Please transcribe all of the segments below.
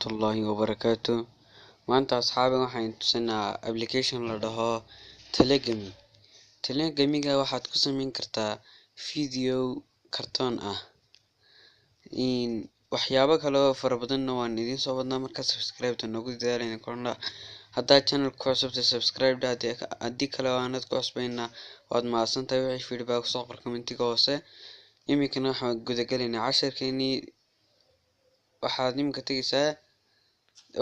الله وبركاته. maanta asxaabi waxaan tusinaa application la dhaho Telegami. Telegamiga waxaad ku samayn kartaa video kartoon ah waxyaabo kale oo fara badanna waan idiin soo wadnaa. marka subscribe ta nagu dadaalina korna haddaa channel ku cusub subscribe haddii kale waanad ku cusbayna waad mahadsantahay. wixii feedback soo qor commentiga hoose. iminkana waxaan gudagalaynaa casharkeennii. waxaad iminka tagaysaa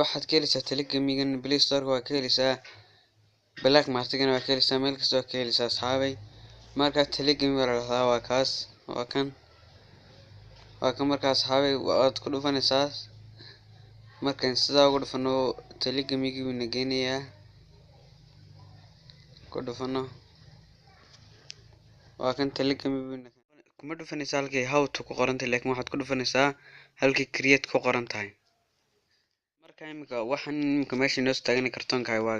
waxaad ka heleysaa Telegamigan Play Store waa ka heleysaa, Black Market-gana waa ka heleysaa, meel kasta waa ka heleysaa asxaabay. marka Telegami waa la dhahdaa, waa kaas waa kan markaas asxaabay waad ku dhufanaysaa. markaan sidaa ugu dhufano Telegami-gii wuu nageynayaa, ku dhufano waa kan Telegami kuma dhufanaysaa halkii how to ku qoran tahay, laakiin waxaad ku dhufanaysaa halkii create ku qoran tahay. marka imika waxaan imika meesha inoo taagan kartoonka waa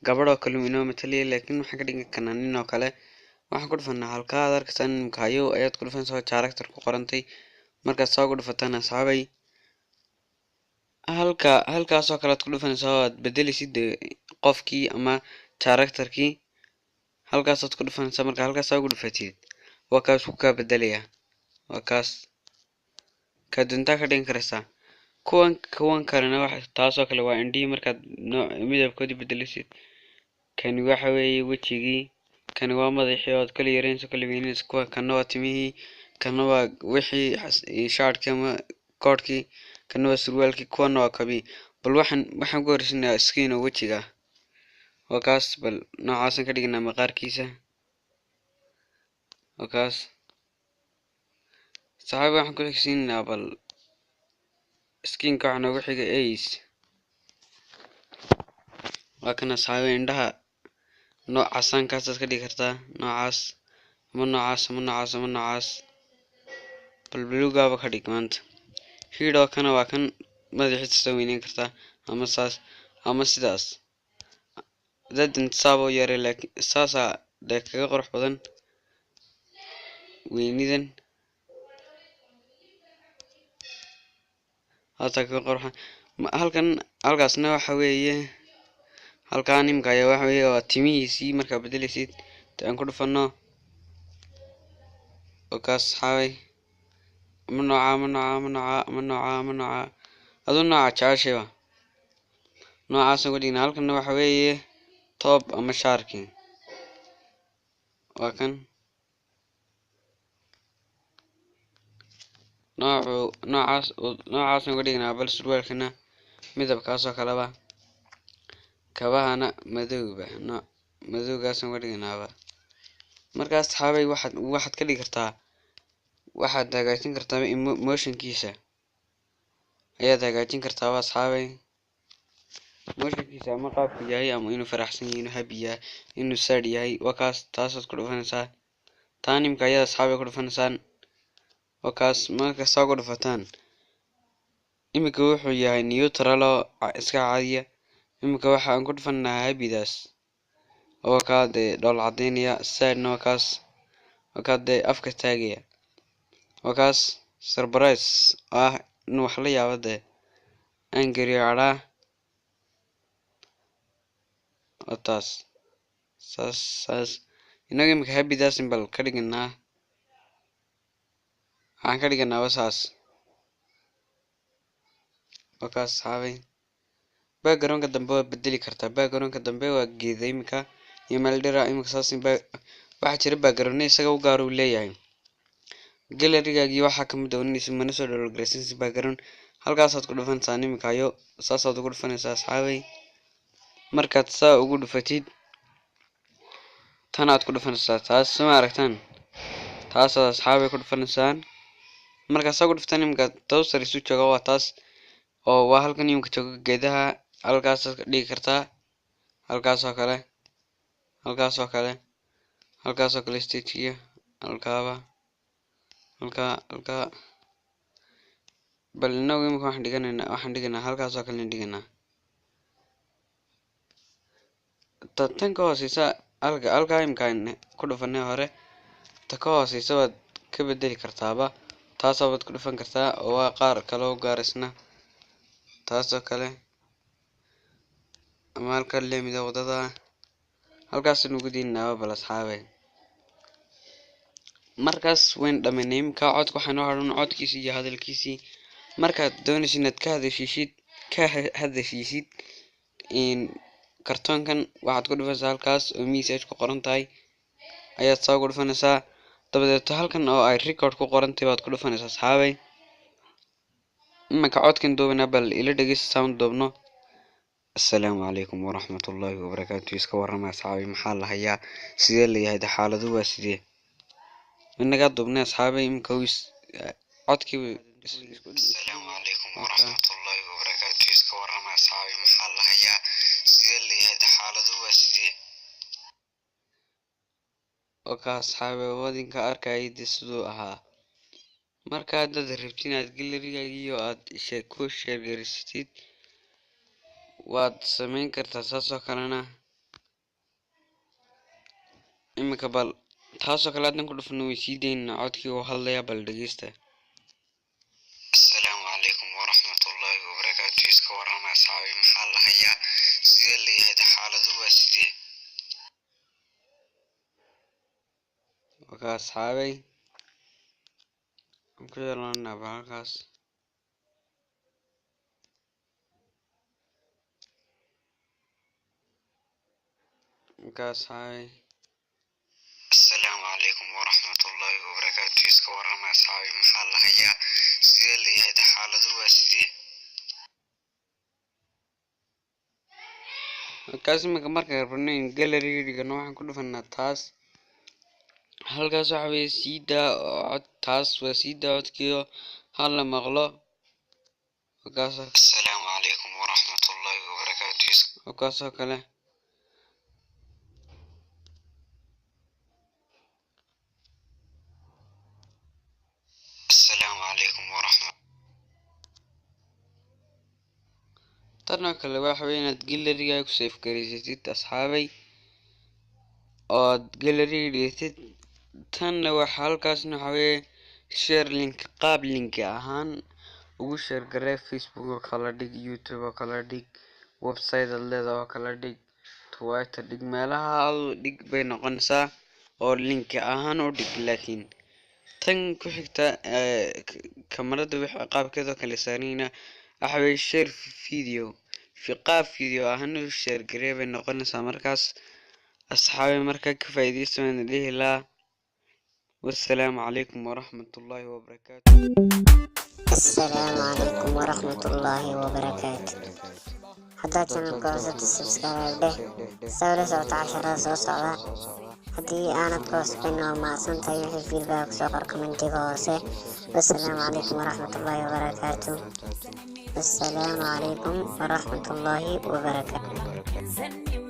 gabadh oo kale inoo mataliya, laakiin waxaan ka dhigin karnaa nin oo kale. waxaan ku dhufanaa halkaa aad arkaysaan imika hayo ayaad ku dhufanaysaa character ku qorantay. markaad soo dhufataan asxaabay halkaasoo kale aad ku dhufanaysaa oo aad bedelaysid qofkii ama characterkii. halkaasaad ku dhufanaysaa. marka halkaas ugu dhufatid waa kaas ku kaa bedelaya, waa kaas ka dunta ka dhigan karaysaa. kuwan kalena taasoo kale waa indhihii markaad midabkoodii bedelisid. kani waxa weeye wejigii, kani waa madaxii ood kala yareynayso kala weynayso. kana waa timihii, kana waa wixii shaarkii ama koodhkii, kana waa surwaalkii, kuwana waa kabii. bal waxaan ku horeysinaa skin oo wejiga waa kaas. bal noocaasan ka dhignaa maqaarkiisa waa kaas. saxaabi waxaan ku xigsiinaa bal skinka waxaa noogu xiga ace. waa kana asxaabi indhaha nooc casaankaasaad ka dhigi kartaa, noocaas ama noocaas ama noocaas ama noocaas. bal buluugaaba ka dhig maanta. hidoo kana waa kan madaxiisa soo weyneyn kartaa ama saas ama sidaas. dadan saabo yare laakiin saasaa dee kaga qurux badan weynidan. hata kaga qurxan halkaasna waxa weeye halkaan imika ayaa waxa weeye waa timihiisii. markaa bedelaysid aan ku dhufano oo kaas xaaway ama nooca ama nooca ama nooca ama nooca ama nooca aduu nooca jeceshiba noocaas uga dhigna. halkana waxa weeye top ama shaarkii waa kan noocaas uga dhignaa. bal surwaalkana midabkaasoo kaleba, kabahana madowgaas uga dhignaaba. markaas saxaabay waxaad ka dhigi kartaa, waxaad hagaajin kartaa motionkiisa ayaad hagaajin kartaa asxaabay. motionkiisa ama qaabku yahay ama inuu faraxsan yahay, inuu happy yahay, inuu sad yahay waa kaas. taasaad ku dhufanaysaa. taan imika ayaad asxaabay ku dhufanaysaan waa kaas. marka saa ugu dhufataan imika wuxuu yahay neutral oo iska caadiya. imika waxaan ku dhufanaa happydaas oo kaa dee dhool cadeynaya. sadna waa kaas waa kaa dee afka taagaya. waa kaas surprise ah inuu wax la yaabo dee angry cadhaa waa taas. saas inaga imika happydaas bal ka dhiganaa, waxaan ka dhiganaa wasaas waa kaas saxaabay. backgroundka dambe waa bedeli kartaa. backgroundka dambe waa geeda imika iyo meel dhira imika saas. waxaa jira background isaga u gaar uu leeyahay. gallerygaagii waxaa kamid doonanaysa mana soo dhowlgaraysansi background. halkaasaad ku dhufanaysaa imika ayo saasaad ugu dhufanaysaa asxaabay. markaad saa ugu dhufatid tanaad ku dhufanaysaa. taas ma aragtaan, taasaad asxaabay ku dhufanaysaan. markaad saa ugu dhuftaan imika towsar isu jooga waa taas oo waa halkan imika jooga geedaha. halkaasaad ka dhigi kartaa, halkaasoo kale halkaasoo kale halkaasoo kale stagekiya halkaaba halkaa. bal inagu imika waxaan dhiganaa halkaasoo kale dhiganaa. tan ka hooseysa halkaa imika ku dhufanay hore ta ka hooseysa waad ka bedeli kartaaba. taasabaad ku dhufan kartaa oo waa qaar kale oo gaarisna taasoo kale ama halka leemida wadada halkaas nugu diinaa bal asxaabay markaas wayn dhamaynay ka codku waxaan haran codkiisa iyo hadalkiisa markaad doonaysid inaad ka hadashisid in kartoonkan waxaad ku dhufaysaa halkaas oo message ku qoran tahay ayaad soo gudfanaysaa dabadeed halkan oo ay record ku qoran tahay baad ku dhufanaysaa asxaabay marka codkan doobana bal ila dhageysta sound doobno assalaamu calaykum waraxmatullaahi wabarakaatuh iska warrama asxaabay maxaa la hayaa sidee la yahay xaaladu waa sidee inaga doobnay asxaabay imka codkii السلام عليكم ورحمة الله وبركاته iska warrama asxaabay maxaa la hayaa sidee la yahay xaaladu waa sidee oo ka asxaabay wadinka arkay sidoo ahaa marka aad rabtid inaad gallery-ga iyo aad ku share gareysid waad samayn kartaa saasoo kalena imika bal taasoo kale aad ku dhufno way sii deynaa codkii oo hadlaya bal dhageysta السلام عليكم ورحمة الله وبركاته iska warrama asxaabay maxaa la hayaa sidee la yahay xaaladu waa sidee oo ka asxaabay ku yeelana halkaas asxaabay السلام عليكم ورحمة الله وبركاته iska warrama asxaabay maxaa la hayaa sidee la yahay xaaladu waa sidee halkaas imika marka rabno in gallery-ga waxaan ku dhufanaa taas halkaas waxa weeye siida cod taas waa siida codkiyo hal la maqlo halkaas السلام عليكم ورحمة الله وبركاته halkaasoo kale السلام عليكم ورحمة tanoo kale waxa weeye inaad gallery-ga ku save gareysatid asxaabay oo aad gallery dhigtid tanna waxa halkaasna waxa weeye share link qaab link ahaan ugu share garee Facebook oo kala dhig YouTube oo kala dhig website leedahay oo kala dhig Twitter dhig meelaha dhig bay noqonaysaa oo link ahaan u dhig laakiin tan ku xigta kamarada waxa qaabkeeda kala saarayna waxa weeye share video fi qaab video ahaan u share garee bay noqonaysaa markaas asxaabay marka ka faa'iideysan dhihi la والسلام عليكم ورحمة الله وبركاته السلام عليكم ورحمة الله وبركاته حتى channel كوزة subscribe ده سوي صوت 10 صوصة هدي أنا كوس بينه مع سنتي في فيدباك سوبر كومنتي كوسة والسلام عليكم ورحمة الله وبركاته السلام عليكم ورحمة الله وبركاته